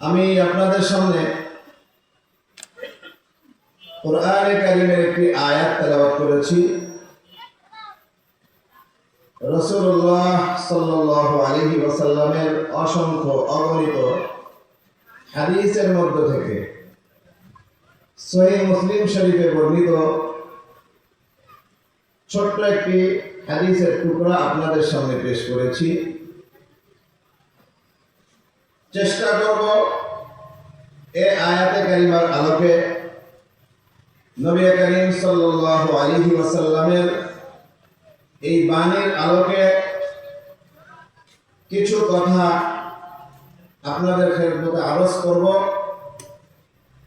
আমি আপনাদের সামনে কোরআনে কারীমের একটি আয়াত তেলাওয়াত করেছি। রাসূলুল্লাহ সাল্লাল্লাহু আলাইহি ওয়াসাল্লামের অসংখ্য অগণিত হাদিসের মধ্য থেকে সহিহ মুসলিম শরীফে বর্ণিত ছোট্ট একটি হাদিসের টুকরা আপনাদের সামনে পেশ করেছি। চেষ্টা করব এই আয়াতে কারিমার আলোকে নবী করিম সাল্লাল্লাহু আলাইহি ওয়াসাল্লামের এই বাণীর আলোকে কিছু কথা আপনাদের খেদমতে আরজ করব।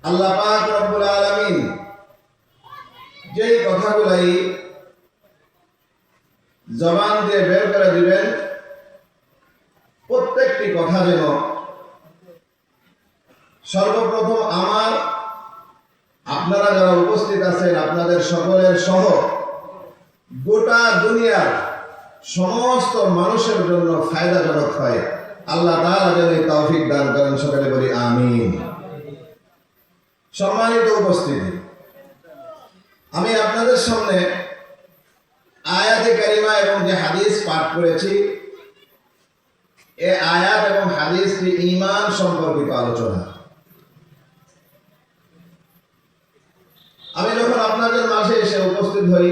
আল্লাহ পাক রব্বুল আলামিন যেই কথাগুলাই জবান দিয়ে বের করে দিবেন, প্রত্যেকটি কথা যেন সর্বপ্রথম আমার, আপনারা যারা উপস্থিত আছেন আপনাদের সকলের সহ গোটা দুনিয়ার সমস্ত মানুষের জন্য ফায়দাজনক হয়। আল্লাহ তাআলা যেন এই তৌফিক দান করেন, সকলে বলি আমিন। সম্মানিত উপস্থিতি, আমি আপনাদের সামনে আয়াতে কারিমা এবং যে হাদিস পাঠ করেছি, এই আয়াত এবং হাদিসটি ঈমান সম্পর্কিত আলোচনা। আমি যখন আপনাদের মাঝে এসে উপস্থিত হই,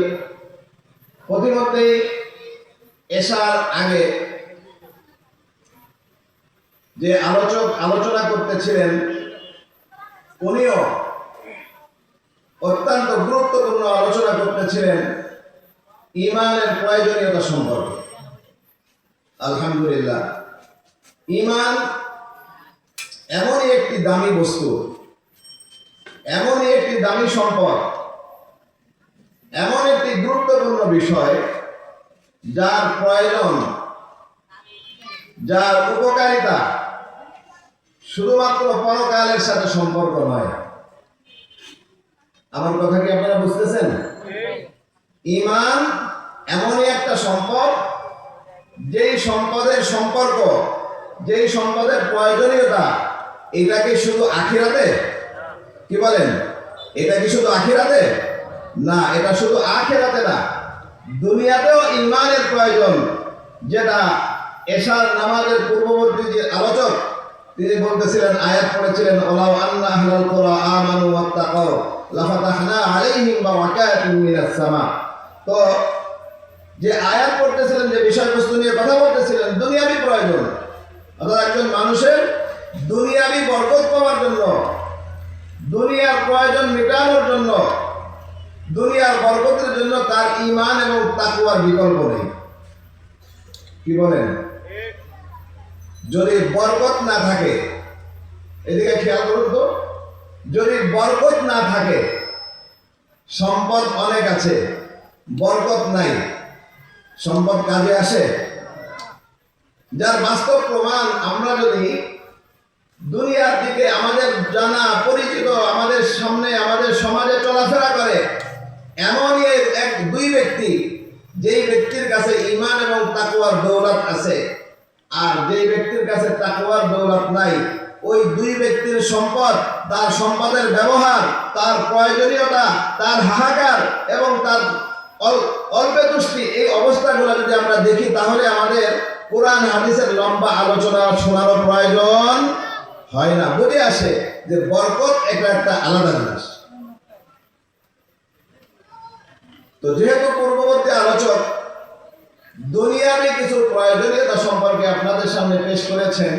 প্রতিমধ্যেই এশার আগে যে আলোচক আলোচনা করতেছিলেন, উনিও অত্যন্ত গুরুত্বপূর্ণ আলোচনা করতেছিলেন ঈমানের প্রয়োজনীয়তা সম্পর্কে। আলহামদুলিল্লাহ, ঈমান এমনই একটি দামি বস্তু, এমনই একটি দামি সম্পদ, এমন একটি গুরুত্বপূর্ণ বিষয় যার প্রয়োজন, যার উপকারিতা শুধুমাত্র পরকালের সাথে সম্পর্ক নয়। আমার কথা কি আপনারা বুঝতেছেন? ঈমান এমনই একটা সম্পদ, যেই সম্পদের সম্পর্ক, যেই সম্পদের প্রয়োজনীয়তা, এটা কি শুধু আখিরাতে? কি বলেন? এটা কি শুধু আখিরাতে? না, এটা শুধু আখিরাতে না, দুনিয়াতেও ঈমানের প্রয়োজন। যেটা এশার নামাজের পূর্ববর্তী যে আলোচক তিনি বলতেছিলেন, আয়াত পড়েছিলেন, ওয়ালাউ আন্না আহলাল কুরা আমানু ওয়াত্তাকাউ লাফাতাহনা আলাইহিম বারাকাতিন মিনাস সামা। তো যে আয়াত পড়তেছিলেন, যে বিষয়বস্তু নিয়ে কথা বলতেছিলেন, দুনিয়াবি প্রয়োজন, অর্থাৎ একজন মানুষের দুনিয়াবি বরকত পাওয়ার জন্য, দুনিয়ার প্রয়োজন মেটানোর জন্য, দুনিয়ার বরকতের জন্য তার ঈমান এবং তাকওয়ার বিকল্প নেই। কি বলেন? যদি বরকত না থাকে, এদিকে খেয়াল করুন তো, যদি বরকত না থাকে, সম্পদ অনেক আছে, বরকত নাই, সম্পদ কাজে আসে? যার বাস্তব প্রমাণ আমরা যদি দুনিয়ার দিকে আমাদের জানা পরিচিত, আমাদের সামনে, আমাদের সমাজে চলাফেরা করে এমনই এক দুই ব্যক্তি, যেই ব্যক্তির কাছে ঈমান এবং তাকওয়ার দৌলত আছে, আর যেই ব্যক্তির কাছে তাকওয়ার দৌলত নাই, ওই দুই ব্যক্তির সম্পদ, তার সম্পদের ব্যবহার, তার প্রয়োজনীয়তা, তার হাহাকার এবং তার অল্পে তুষ্টি, এই অবস্থাগুলো যদি আমরা দেখি, তাহলে আমাদের কোরআন হাদিসের লম্বা আলোচনা শোনারও প্রয়োজন হয় না। বুঝে আসে যে বরকত এটা একটা আলাদা জিনিস। তো যেহেতু পূর্ববর্তী আলোচক দুনিয়াবি কিছু প্রয়োজনীয়তা সম্পর্কে আপনাদের সামনে পেশ করেছেন,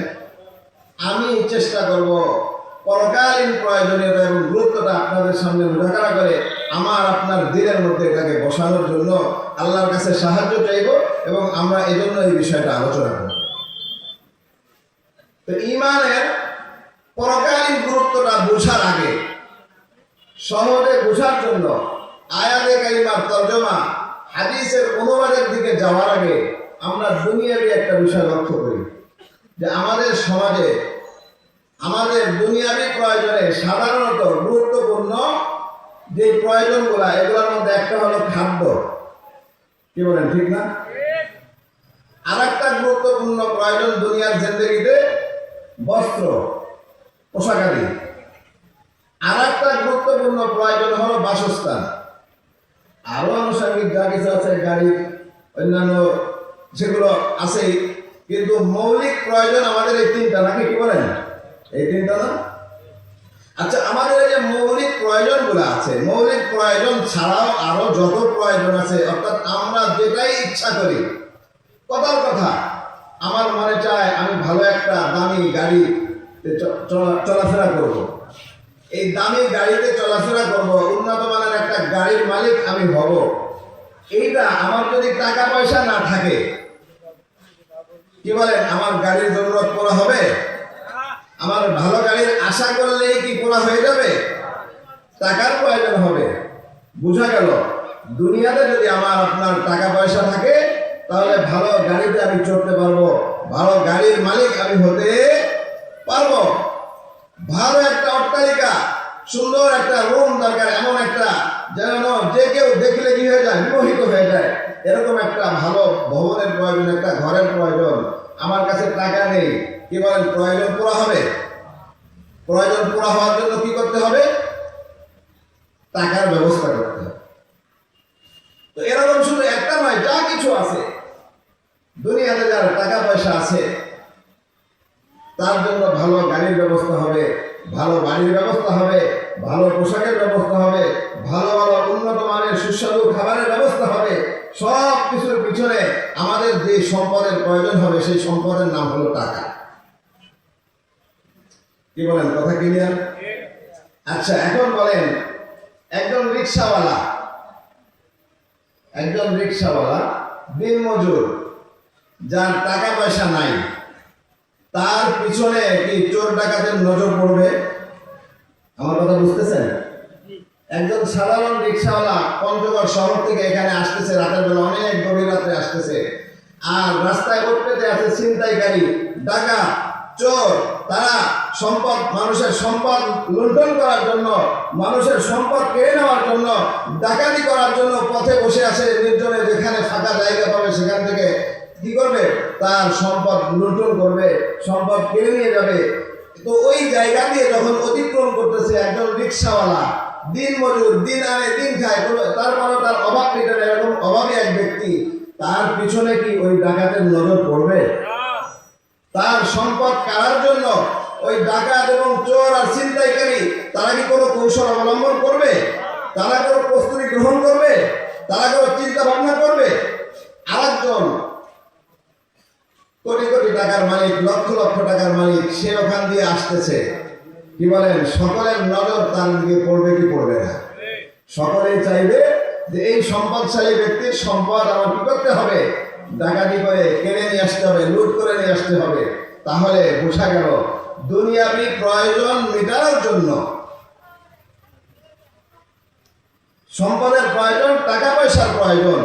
আমি চেষ্টা করব পরকালীন প্রয়োজনীয়তা এবং গুরুত্বটা আপনাদের সামনে উজাগার করে আমার আপনার দিলের মধ্যে এটাকে বসানোর জন্য আল্লাহর কাছে সাহায্য চাইব, এবং আমরা এজন্য এই বিষয়টা আলোচনা করব। তো ঈমানের পরকালীন গুরুত্বটা বোঝার আগে, সহজে বোঝার জন্য আয়াতে কারিমার তরজমা, হাদিসের অনুবাদের দিকে যাওয়ার আগে আমরা দুনিয়াবি একটা বিষয় লক্ষ্য করি, যে আমাদের সমাজে আমাদের দুনিয়াবি প্রয়োজনে সাধারণত গুরুত্বপূর্ণ যে প্রয়োজনগুলা, এগুলোর মধ্যে একটা হলো খাদ্য। কি বলেন, ঠিক না? আর একটা গুরুত্বপূর্ণ প্রয়োজন দুনিয়ার জিন্দেগিতে বস্ত্র। পোশাকাদি। আর একটা গুরুত্বপূর্ণ প্রয়োজন হলো বাসস্থান। আরো আনুষঙ্গিক যা কিছু আছে, গাড়ি, অন্যান্য সেগুলো আছেই, কিন্তু মৌলিক প্রয়োজন আমাদের এই তিনটা, নাকি কি বলেন? এই তিনটা না? আচ্ছা, আমাদের এই যে মৌলিক প্রয়োজনগুলো আছে, মৌলিক প্রয়োজন ছাড়াও আরো যত প্রয়োজন আছে, অর্থাৎ আমরা যেটাই ইচ্ছা করি, কথার কথা আমার মনে চায় আমি ভালো একটা দামি গাড়িতে চলাফেরা করব। এই দামি গাড়িতে চলাফেরা করব, উন্নত মানের একটা গাড়ির মালিক আমি হব। এইটা আমার যদি টাকা পয়সা না থাকে, কি বলেন, আমার গাড়ির জরুরত পড়া হবে? আমার ভালো গাড়ির আশা করলেই কি পুরা হয়ে যাবে? টাকার প্রয়োজন হবে। বুঝা গেল, দুনিয়াতে যদি আমার আপনার টাকা পয়সা থাকে, তাহলে ভালো গাড়িতে আমি চড়তে পারবো, ভালো গাড়ির মালিক আমি হতে পারবো। ভালো একটা অট্টালিকা, সুন্দর একটা রুম দরকার, এমন একটা যেন যে কেউ দেখলে কি হয়ে যায়, বিমোহিত হয়ে যায়, এরকম একটা ভালো ভবনের প্রয়োজন, একটা ঘরের প্রয়োজন। আমার কাছে টাকা নেই, কি বলেন, প্রয়োজন পুরা হবে? প্রয়োজন পুরা হওয়ার জন্য কি করতে হবে? টাকার ব্যবস্থা করতে হবে। তো এরকম শুধু একটা নয়, যা কিছু আছে দুনিয়াতে, যার টাকা পয়সা আছে তার জন্য ভালো গাড়ির ব্যবস্থা হবে, ভালো বাড়ির ব্যবস্থা হবে, ভালো পোশাকের ব্যবস্থা হবে, ভালো ভালো উন্নত মানের সুস্বাদু খাবারের ব্যবস্থা হবে। সব কিছুর পিছনে আমাদের যে সম্পদের প্রয়োজন হবে, সেই সম্পদের নাম হলো টাকা। কি বলেন, কথা ক্লিয়ার? আচ্ছা, এখন বলেন, একজন রিক্সাওয়ালা দিনমজুর, যার টাকা পয়সা নাই, তার পিছনে কি চোর ডাকাতের নজর পড়বে? আমার কথা বুঝতেছেন? একজন সাধারণ রিক্সাওয়ালা পঞ্চগড় শহর থেকে এখানে আসতেছে, রাতের বেলা, অনেক গভীর রাত্রে আসতেছে, আর রাস্তায় পেতে আছে ছিনতাইকারী, ডাকাত, চোর। তারা মানুষের সম্পদ লুণ্ঠন করার জন্য, মানুষের সম্পদ কেড়ে নেওয়ার জন্য, ডাকাতি করার জন্য পথে বসে আছে নির্জনে। যেখানে ফাঁকা জায়গা পাবে সেখান থেকে কি করবে? তার সম্পদ লুণ্ঠন করবে, সম্পদ কেড়ে নিয়ে যাবে। তো ওই জায়গা দিয়ে যখন অতিক্রম করতেছে একজন রিক্সাওয়ালা, দিন মজুর, দিন আনে দিন খায়, তারপরে তার অভাব মেটে না, এরকম অভাবী এক ব্যক্তি, তার পিছনে কি ওই ডাকাতের নজর পড়বে? তার সম্পদ কাড়ার জন্য ওই ডাকাত এবং চোর আর ছিনতাইকারী, তারা কি কোনো কৌশল অবলম্বন করবে? তারা কোনো প্রস্তুতি গ্রহণ করবে? তারা কোনো চিন্তা ভাবনা করবে? আরেকজন কোটি কোটি টাকার মালিক, লক্ষ লক্ষ টাকার মালিক, সে ওখান দিয়ে আসতেছে, কি বলেন, সকলের নজর তার দিকে পড়বে কি পড়বে না? সকলেই চাইবে যে এই সম্পদশালী ব্যক্তির সম্পদ আমার কি করতে হবে? ডাকাতি করে কেড়ে নিয়ে আসতে হবে, লুট করে নিয়ে আসতে হবে। তাহলে বোঝা গেল, দুনিয়াবি প্রয়োজন মেটানোর জন্য সম্পদের প্রয়োজন, টাকা পয়সার প্রয়োজন।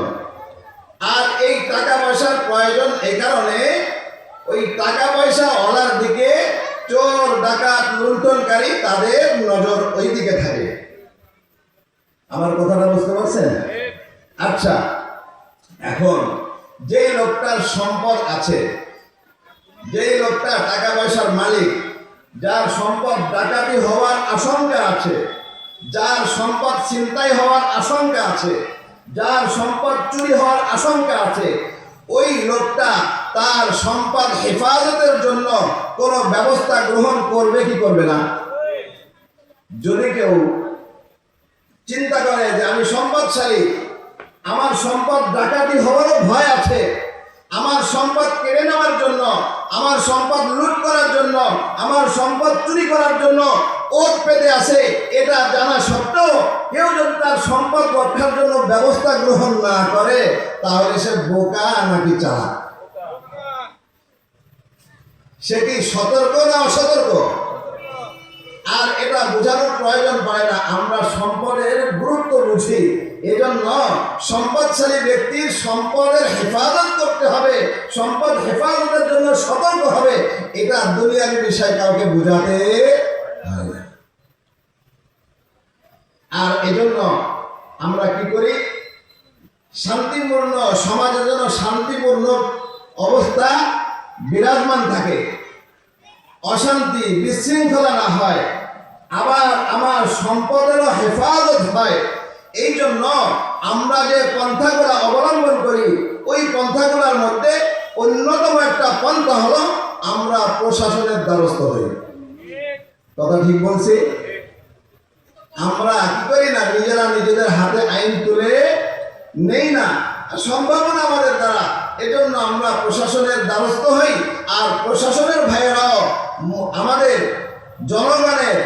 আর এই টাকা পয়সার প্রয়োজন এই কারণে, ওই টাকা পয়সা ওলার দিকে চোর, ডাকাত, লুণ্ঠনকারী, তাদের নজর ওই দিকে থাকে। আমার কথাটা বুঝতে পারছেন? আচ্ছা, এখন যে লোকটার সম্পদ আছে, যেই লোকটা টাকা পয়সার মালিক, যার সম্পদ ডাকাতি হওয়ার আশঙ্কা আছে, যার সম্পদ ছিনতাই হওয়ার আশঙ্কা আছে, যার সম্পদ চুরি হওয়ার আশঙ্কা আছে, ওই লোকটা তার সম্পদ হেফাজতের জন্য কোনো ব্যবস্থা গ্রহণ করবে কি করবে না? যদি কেউ চিন্তা করে যে আমি সম্পদশালী, আমার সম্পদ ডাকাতি হওয়ারও ভয় আছে, আমার সম্পদ কেড়ে নেওয়ার জন্য, আমার সম্পদ লুট করার জন্য, আমার সম্পদ চুরি করার জন্য ওত পেতে আছে, এটা জানা সত্ত্বেও কেউ যদি তার সম্পদ রক্ষার জন্য ব্যবস্থা গ্রহণ না করে, তাহলে সে বোকা নাকি চালাক? সে কি সতর্ক না অসতর্ক? আর এটা বোঝানোর প্রয়োজন পড়ে না, আমরা সম্পদের গুরুত্ব বুঝি। এজন্য সম্পদশালী ব্যক্তির সম্পদের হেফাজত করতে হবে, সম্পদ হেফাজতের জন্য সতর্ক হবে, এটা দুনিয়ার বিষয় কাউকে বোঝাতে হয় না। আর এজন্য আমরা কি করি? শান্তিপূর্ণ সমাজের জন্য শান্তিপূর্ণ অবস্থা বিরাজমান থাকে, অশান্তি বিশৃঙ্খলা না হয়, আবার আমার সম্পদেরও হেফাজত হয়। এই জন্য আমরা যে পন্থাগুলো অবলম্বন করি, ওই পন্থাগুলোর মধ্যে অন্যতম একটা পন্থা হলো আমরা প্রশাসনের দ্বারস্থ হই। কথা ঠিক বলছি? আমরা কি করি না, নিজেরা নিজেদের হাতে আইন তুলে নেই না, সম্ভাবনা আমাদের দ্বারা। এজন্য আমরা প্রশাসনের দ্বারস্থ হই। আর প্রশাসনের ভাইয়েরাও আমাদের জনগণের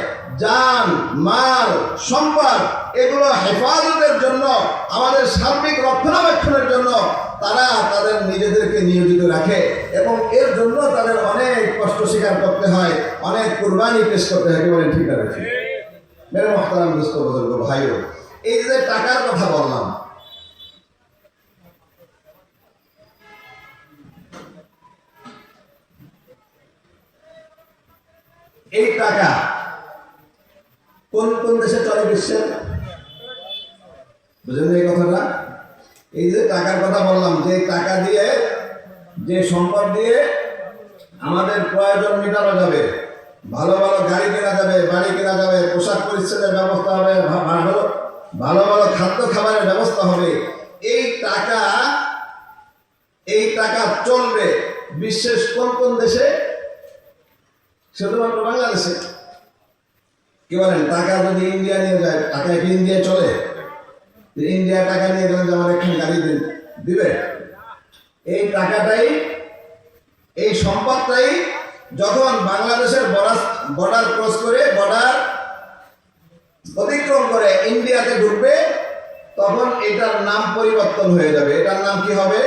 জান মাল সম্পদ এগুলো হেফাজতের জন্য, আমাদের সার্বিক রক্ষণাবেক্ষণের জন্য তারা তাদের নিজেদেরকে নিয়োজিত রাখে, এবং এর জন্য তাদের অনেক কষ্ট স্বীকার করতে হয়, অনেক কুরবানি পেশ করতে হয়। বলেন ঠিক আছে? মেরে মোহতারাম দোস্ত বুজুর্গ ভাইও, এই যে টাকার কথা বললাম, এই টাকা কোন কোন দেশে চলে বিশ্বে? বুঝলেন এই কথাটা? এই যে টাকার কথা বললাম, যে টাকা দিয়ে, যে সম্পদ দিয়ে আমাদের প্রয়োজন মেটানো যাবে, ভালো ভালো গাড়ি কেনা যাবে, বাড়ি কেনা যাবে, পোশাক পরিচ্ছদের ব্যবস্থা হবে, ভালো ভালো খাদ্য খাবারের ব্যবস্থা হবে। এই টাকা চলবে বিশ্বের কোন কোন দেশে? শুধুমাত্র বাংলাদেশে। কি বলেন? টাকা যদি ইন্ডিয়া নিয়ে যায়, টাকা কি ইন্ডিয়া চলে? ইন্ডিয়া টাকা নিয়ে গেলে যে আমার এখানে গাড়ি দিবে? এই টাকাটাই, এই সম্পদটাই যখন বাংলাদেশের বর্ডার ক্রস করে, বর্ডার অতিক্রম করে ইন্ডিয়াতে ঢুকবে, তখন এটার নাম পরিবর্তন হয়ে যাবে। এটার নাম কি হবে?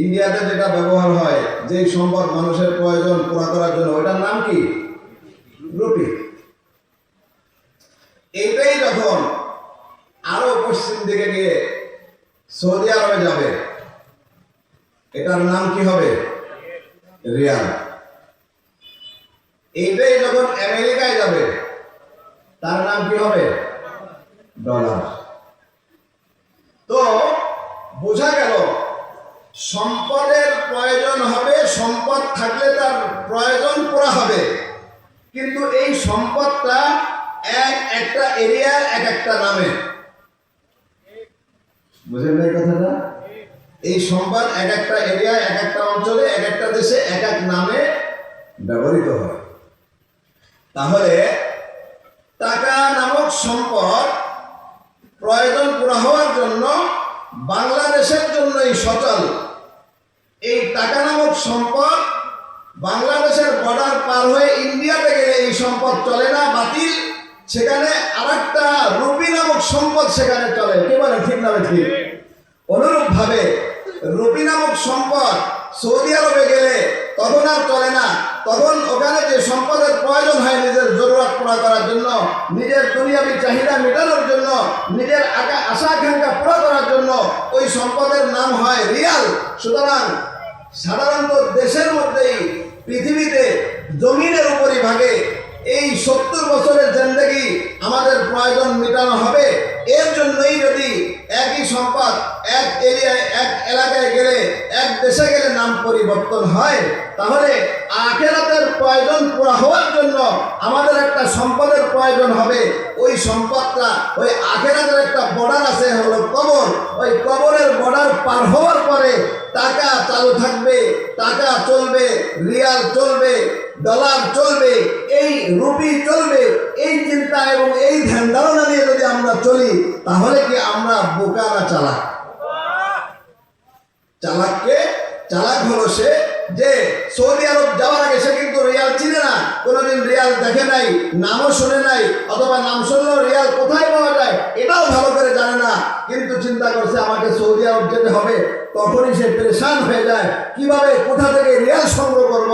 ইন্ডিয়াতে যেটা ব্যবহার হয়, যে সম্পদ মানুষের প্রয়োজন পুরা করার জন্য, ওটার নাম কি? রুপি। এইটাই যখন আরো পশ্চিম দিকে গিয়ে সৌদি আরবে যাবে, এটার নাম কি হবে? রিয়াল। এইটাই যখন আমেরিকায় যাবে, তার নাম কি হবে? ডলার। তো বোঝা গেল, সম্পদের প্রয়োজন হবে, সম্পদ থাকলে তার প্রয়োজন পুরা হবে, কিন্তু এই সম্পদটা একটা এরিয়ার এক একটা নামে। বুঝলেন না এই কথাটা? এই সম্পদ এক একটা এরিয়ায়, এক একটা অঞ্চলে, এক একটা দেশে এক এক নামে ব্যবহৃত হয়। তাহলে টাকা নামক সম্পদ প্রয়োজন পুরা হওয়ার জন্য বাংলাদেশের জন্যই সচল। এই টাকা নামক সম্পদ বাংলাদেশের বর্ডার পার হয়ে ইন্ডিয়াতে গেলে এই সম্পদ চলে না, বাতিল। সেখানে আরেকটা রুপি নামক সম্পদ সেখানে চলে। কি বলে? ঠিক না ঠিক? অনুরূপ ভাবে রুপি নামক সম্পদ সৌদি আরবে গেলে তখন আর চলে না। তখন ওখানে যে সম্পদের প্রয়োজন হয় নিজের জরুরত পুরা করার জন্য, নিজের দুনিয়াবি চাহিদা মেটানোর জন্য, নিজের আশা আকাঙ্ক্ষা পুরা করার জন্য, ওই সম্পদের নাম হয় রিয়াল। সুতরাং সাধারণত দেশের মধ্যেই, পৃথিবীতে জমিনের উপরই ভাগে এই 70 বছরের জিন্দেগি আমাদের প্রয়োজন মেটানো হবে। এর জন্যই যদি একই সম্পদ এক এরিয়ায়, এক এলাকায় গেলে, এক দেশে গেলে নাম পরিবর্তন হয়, তাহলে আখিরাতের প্রয়োজন পুরা হওয়ার জন্য আমাদের একটা সম্পদের প্রয়োজন হবে। ওই সম্পদটা, ওই আখিরাতের একটা বর্ডার আছে, হলো কবর। ওই কবরের বর্ডার পার হওয়ার পরে টাকা চালু থাকবে, টাকা চলবে, রিয়াল চলবে, ডলার চলবে, এই রুপি চলবে। এই চিন্তা এবং এই ধ্যান ধারণা নিয়ে যদি আমরা চলি, তাহলে কি আমরা বোকা না চালাক? চালাক হলো সে যে সৌদি আরব যাওয়ার আগে সে কিন্তু রিয়াল চিনে না, কোনোদিন রিয়াল দেখে নাই, নামও শুনে নাই, অথবা নাম শুনলেও রিয়াল কোথায় পাওয়া যায় এটাও ভালো করে জানে না। কিন্তু চিন্তা করছে আমাকে সৌদি আরব যেতে হবে, তখনই সে পরেশান হয়ে যায়, কিভাবে কোথা থেকে রিয়াল সংগ্রহ করব।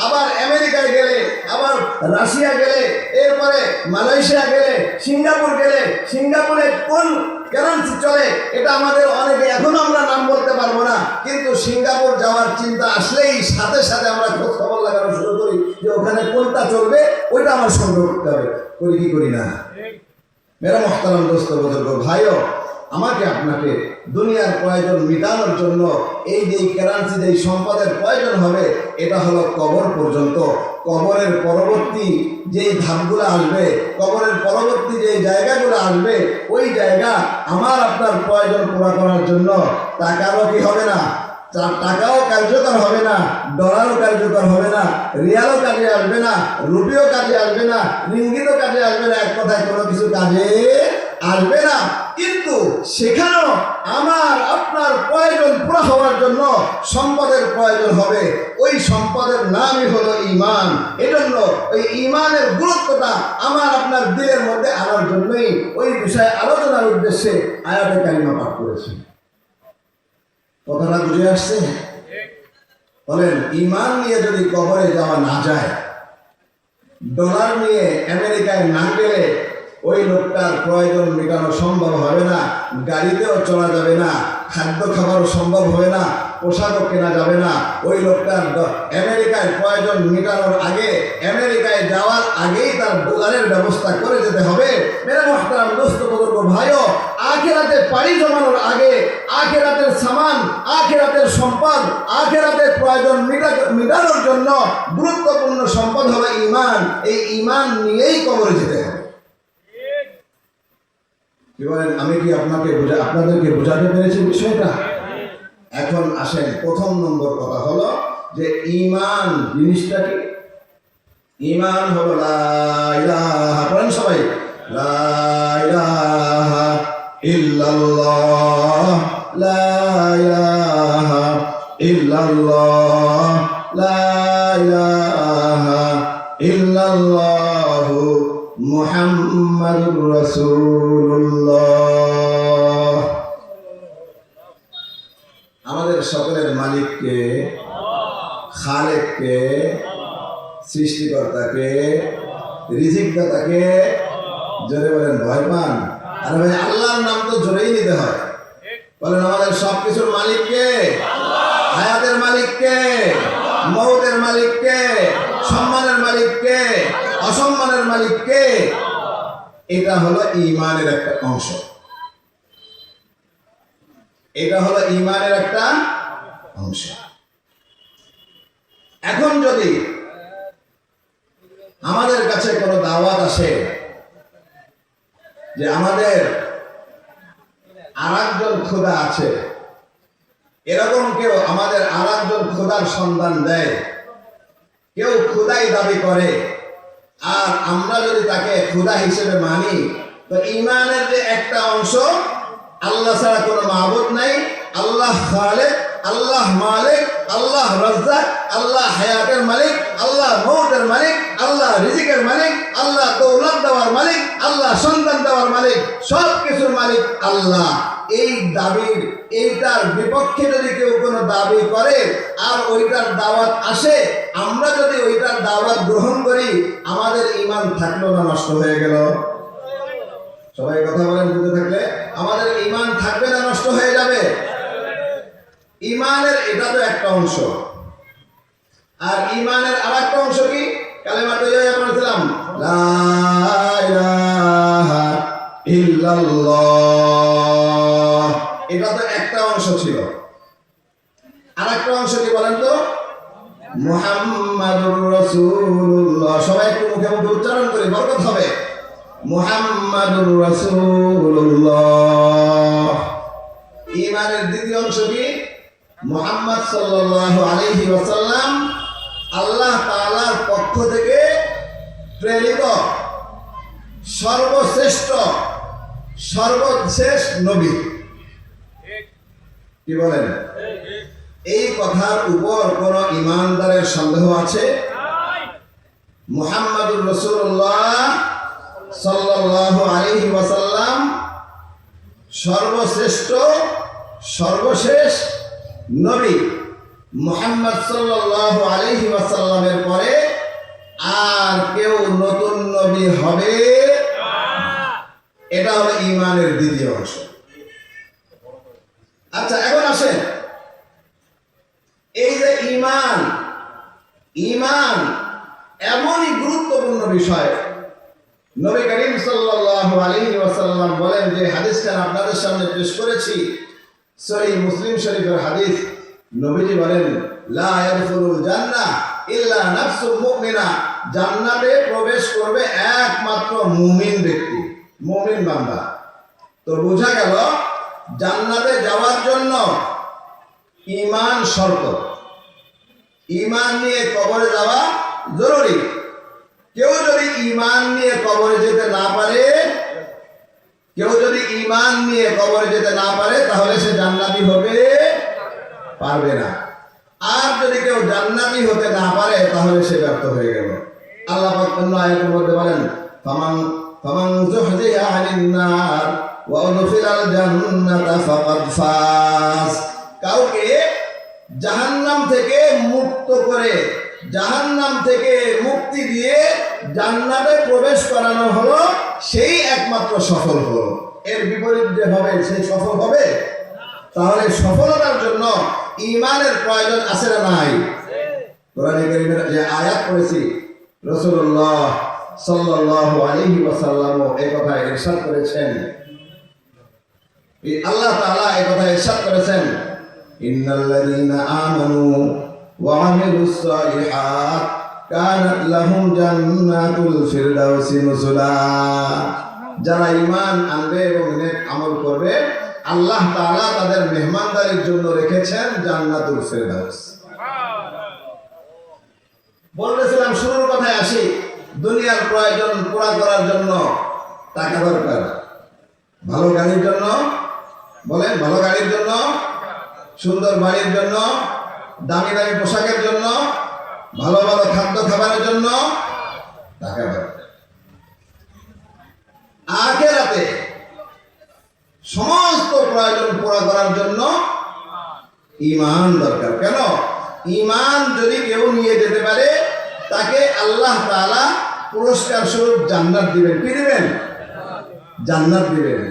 আবার আমেরিকায় গেলে, আবার রাশিয়া গেলে, এরপরে মালয়েশিয়া গেলে, সিঙ্গাপুর গেলে, সিঙ্গাপুরে কোন কারেন্সি চলে এটা আমাদের অনেকে এখনো আমরা নাম বলতে পারবো না, কিন্তু সিঙ্গাপুর যাওয়ার চিন্তা আসলেই সাথে সাথে আমরা খোঁজ খবর লাগানো শুরু করি যে ওখানে কোনটা চলবে, ওইটা আমার সংগ্রহ করতে হবে। করি কি করি না? মেরা মোহতারাম দোস্ত বুজুর্গ ভাইও, আমাকে আপনাকে দুনিয়ার প্রয়োজন মেটানোর জন্য এই যে কারেন্সি যে সম্পদের প্রয়োজন হবে, এটা হলো কবর পর্যন্ত। কবরের পরবর্তী যেই ধাপগুলো আসবে, কবরের পরবর্তী যে জায়গাগুলো আসবে, ওই জায়গা আমার আপনার প্রয়োজন পুরা করার জন্য টাকারও কি হবে না, টাকাও কার্যকর হবে না, ডলারও কার্যকর হবে না, রিয়ালও কাজে আসবে না, রুপিও কাজে আসবে না, রিঙ্গিতও কাজে আসবে না, এক কথায় কোনো কিছু কাজে আসবে না। কিন্তু সেখানেও আমার আপনার প্রয়োজন পুরো হওয়ার জন্য সম্পদের প্রয়োজন হবে। ওই সম্পদের নামই হলো ঈমান। এজন্য ওই ঈমানের গুরুত্বটা আমার আপনার দিলের মধ্যে আনার জন্যই ওই বিষয়ে আলোচনার উদ্দেশ্যে আয়াতে কারিমা পাঠ করেছি। কথাটা বুঝে আসছে? বলেন, ঈমান নিয়ে যদি কবরে যাওয়া না যায়, ডলার নিয়ে আমেরিকায় না গেলে ওই লোকটার প্রয়োজন মেটানো সম্ভব হবে না, গাড়িতেও চলা যাবে না, খাদ্য খাবারও সম্ভব হবে না, পোশাকও কেনা যাবে না। ওই লোকটার আমেরিকায় প্রয়োজন মেটানোর আগে, আমেরিকায় যাওয়ার আগেই তার ডলারের ব্যবস্থা করে যেতে হবে। মেরে মোহতারাম দোস্ত বুজুর্গ ভাইও, আখিরাতে পাড়ি জমানোর আগে আখিরাতের সামান, আখিরাতের সম্পদ, আখিরাতের প্রয়োজন মেটানোর জন্য গুরুত্বপূর্ণ সম্পদ হলো ঈমান। এই ঈমান নিয়েই কবরে যেতে হবে। কি বলেন? আমি কি আপনাদেরকে বোঝাতে পেরেছি বিষয়টা? এখন আসেন, প্রথম নম্বর কথা হলো যে ঈমান জিনিসটা কি? ঈমান হলো লা ইলাহা, বলেন সবাই, লা ইলাহা ইল্লাল্লাহ, লা ইলাহা ইল্লাল্লাহ, লা ইলাহা ইল্লাল্লাহ মুহাম্মাদুর রাসূলুল্লাহ। আমাদের সকলের মালিককে, খালেককে, সৃষ্টিকর্তাকে, রিজিকদাতাকে। জোরে বলেন, ভয় পান? আরে ভাই, আল্লাহর নাম তো জোরেই নিতে হয়। বলেন, আমাদের সবকিছুর মালিককে, হায়াতের মালিককে, মৌতের মালিককে, সম্মানের মালিককে, অসম্মানের মালিককে। এটা হলো ঈমানের একটা অংশ। এটা হলো ঈমানের একটা অংশ। এখন যদি আমাদের কাছে কোনো দাওয়াত আসে যে আমাদের আরেকজন খোদা আছে, এরকম কেউ আমাদের আরেকজন খোদার সন্ধান দেয়, কেউ খোদাই দাবি করে, আর আমরা যদি তাকে খোদা হিসেবে মানি, তো ঈমানের যে একটা অংশ, আল্লাহ ছাড়া কোনো মাবুদ নাই, আল্লাহ খালেক, আল্লাহ মালিক, আল্লাহ রাজ্জাক, আল্লাহ হায়াতের মালিক, আল্লাহ মৌতের মালিক, আল্লাহ রিজিকের মালিক, আল্লাহ দৌলত দেওয়ার মালিক, আল্লাহ সন্তান দেওয়ার মালিক, সব কিছুর মালিক আল্লাহ। এই দাবির, এইটার বিপক্ষে যদি কেউ কোনো দাবি করে আর ওইটার দাওয়াত আসে, আমরা যদি ওইটার দাওয়াত গ্রহণ করি, আমাদের ঈমান থাকলো না নষ্ট হয়ে গেল? সবাই কথা বলেন, বুঝে থাকলে আমাদের ঈমান থাকবে না নষ্ট হয়ে যাবে? ঈমানের এটা তো একটা অংশ, আর ঈমানের আরেকটা অংশ কি? কালেমা তৈয়বা পড়েছিলাম, লা ইলাহা ইল্লাল্লাহ। এটা তো একটা অংশ ছিল। আরেকটা অংশ কি বলেন তো? মুহাম্মাদুর রাসূলুল্লাহ। সবাই একটু মুখে মুখে উচ্চারণ করি, বরকত হবে। মুহাম্মাদুর রাসূলুল্লাহ। ঈমানের দ্বিতীয় অংশ কি? মুহাম্মদ সাল্লাল্লাহু আলাইহি ওয়াসাল্লাম আল্লাহ তাআলার পক্ষ থেকে প্রেরিত সর্বশ্রেষ্ঠ, সর্বশেষ নবী। কি বলেন? এই কথার উপর কোন ঈমানদারের সন্দেহ আছে? মুহাম্মাদুর রাসূলুল্লাহ সাল্লাল্লাহু আলাইহি ওয়াসাল্লাম সর্বশ্রেষ্ঠ, সর্বশেষ নবী। মুহাম্মদ সাল্লাল্লাহু আলাইহি ওয়াসাল্লামের পরে আর কেউ নতুন নবী হবে? এটা হলো ঈমানের দ্বিতীয় অংশ। আচ্ছা, এখন আসেন, এই যে ঈমান, ঈমান এমনই গুরুত্বপূর্ণ বিষয়, নবী করিম সাল্লাল্লাহু আলাইহি ওয়াসাল্লাম বলেন, যে হাদিসটা আপনাদের সামনে পেশ করেছি সহিহ মুসলিম শরীফের হাদিস। নবীজি বলেন, লা ইয়াদখুলুল জান্নাহ ইল্লা নাফসুম মুমিনা, জান্নাতে প্রবেশ করবে একমাত্র মুমিন ব্যক্তি, মুমিন বান্দা। তো বোঝা গেল জান্নাতে যাওয়ার জন্য ঈমান শর্ত, ঈমান নিয়ে কবরে যাওয়া জরুরি। কেউ যদি ঈমান নিয়ে কবরে যেতে না পারে, কেউ যদি ঈমান নিয়ে কবরে যেতে না পারে, তাহলে সে জান্নাতি হবে পারবে না। আর যদি কেউ জান্নাতি হতে না পারে, তাহলে সে ব্যর্থ হয়ে গেল। আল্লাহ পাক অন্য আয়াতের মধ্যে বলেন, ফামান যুহজিহা আনিন নার ওয়া উদখিলাল জান্নাতা ফাকাদ ফাজ। কাউকে জাহান্নাম থেকে মুক্ত করে, জাহান্নাম থেকে মুক্তি দিয়ে জান্নাতে প্রবেশ করানো হলো, সেই একমাত্র সফল হলো। এর বিপরীত যে হবে, সেই সফল হবে? তাহলে সফলতার জন্য ঈমানের প্রয়োজন আছে না নাই? কোরআনে কারীমের যে আয়াত পড়েছি, রাসূলুল্লাহ সাল্লাল্লাহু আলাইহি ওয়াসাল্লাম এই কথা ইরশাদ করেছেন, আল্লাহ তাআলা এই কথা ইরশাদ করেছেন, ইন্নাল্লাযীনা আমানু ওয়া আমিলুস সালিহাত কানাত লাহুম জান্নাতুল ফিরদাউসি নুজুলা। যারা ঈমান আনবে এবং নেক আমল করবে, আল্লাহ তাআলা তাদের মেহমানদারির জন্য রেখেছেন জান্নাতুল ফিরদাউস। বলতেছিলাম শুরুর কথায় আসি, দুনিয়ার প্রয়োজন পুরা করার জন্য টাকা দরকার। ভালো গাড়ির জন্য, বলেন, ভালো গাড়ির জন্য, সুন্দর বাড়ির জন্য, দামি দামি পোশাকের জন্য, ভালো ভালো খাদ্য খাবারের জন্য টাকা দরকার। আখিরাতে সমস্ত প্রয়োজন পুরা করার জন্য ঈমান দরকার। কেন? ঈমান যদি কেউ নিয়ে যেতে পারে, তাকে আল্লাহ তাআলা পুরস্কার স্বরূপ জান্নাত দিবেন। কি দিবেন? জান্নাত দিবেন।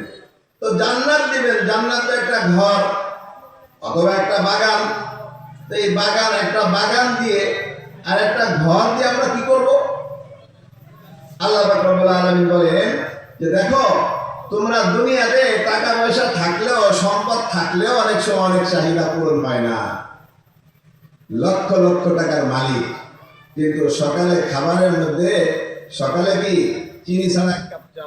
তো জান্নাত দিবেন, জান্নাত তো একটা ঘর অথবা একটা বাগান। তো এই বাগান, একটা বাগান দিয়ে আর একটা ঘর দিয়ে আমরা কি করব? আল্লাহ পাক রব্বুল আলামিন বলেন যে, দেখো, তোমরা দুনিয়াতে টাকা পয়সা থাকলেও, সম্পদ থাকলেও অনেক সময় অনেক চাহিদা পূরণ হয় না। লক্ষ লক্ষ টাকার মালিক, কিন্তু সকালে খাবারের মধ্যে, সকালে কি চিনি ছাড়া এক কাপ চা,